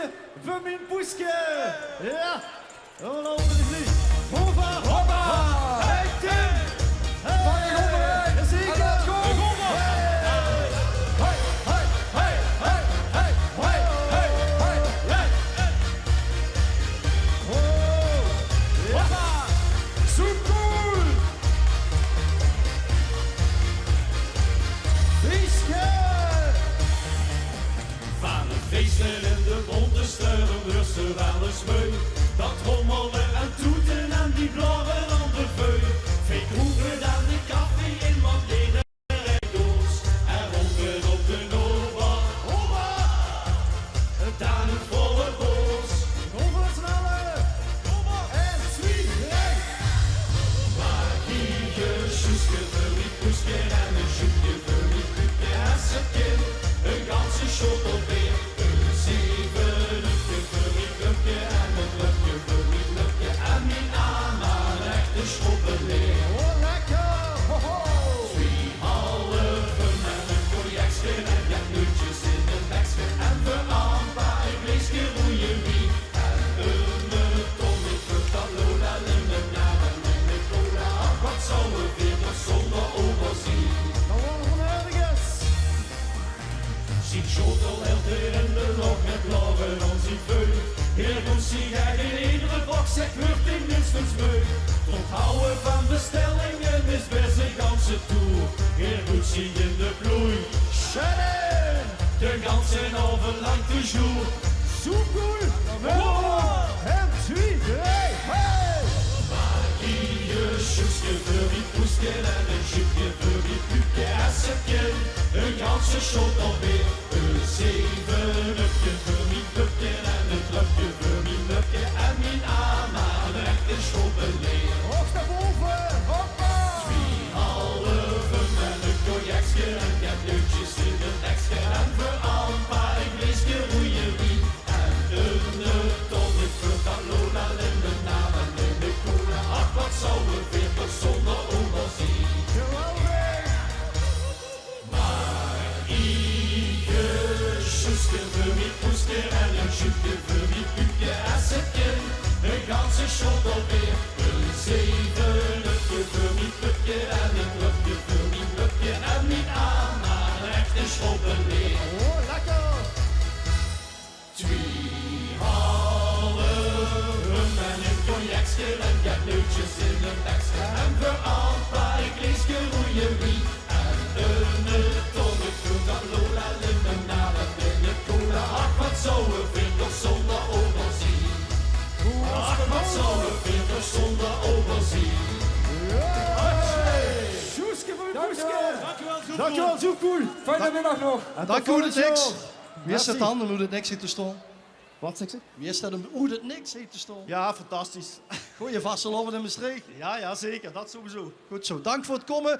Poeske, voor mijn Poeske. Ja, we lopen de vlieg. Hoppa, hoppa. Hey Tim. Hey, hey. Jazeker. Let's go. Feesten in de bonte steuren, rusten wel eens mee. Dat rommelen en toeten en die blaffen aan de veul. Veel kroegen dan de koffie in, want iedereen doos. En ronken op de Nova. Hoppa! Dan een volle boos. Over sneller. En sweet. Maar hier sjoeske voor die poeske en een sjoekje voor die puke en zijn kind. Een ganse shot op weer. Zeg, wordt in minstens meug. Het onthouden van bestellingen is best een ganse tour. Heer Gucci in de bloei. Shannon! De ganse over lang te jour. Zo cool. En sweet. Hey, hey. Maar hier sjoeske voor die poeske en een jupje voor die puke en zijn kind. Een ganse shot alweer. Een zevenupje voor die pupje en een clubje voor die nupje en mijn ama. Een schobbeleen. Hoog naar boven. Hoppa. 2,5 met een cognacje en cadeautjes in het dekje. En voor Ampa een gleesje roeierie. En een tonic voor Lola en de naam en de cola. Ach, wat zou een 40 zonder oma zien. Geweldig. Maar iege sjoeske voor die poeske en een sjoekje voor die puke en zijn kind. Een ganse shot alweer. Een zevenupje voor mijn pupje en een clubje voor mijn clubje en mijn ama. Echt een schobbeleen. Oh, lekker. 2,5 en een cognacje en cadeautjes in een dekje. En voor Ampa een gleesje roeierie. En een tonic voor Lola in de naam en de cola. Ach, wat zou een 40 zonder oma zien. Ach, wat zou een 40 zonder oma zien. Sjoeske voor de Poeske. Dankjewel, zo cool. Fijne middag nog. Dank u het niks. Wie is het dan, hoe het niks heeft te staan? Wat zegt ze? Wie is dat, hoe het niks heeft te staan? Ja, fantastisch. Goeie vaste loven in mijn streek. Ja, zeker. Dat sowieso. Goed zo, dank voor het komen.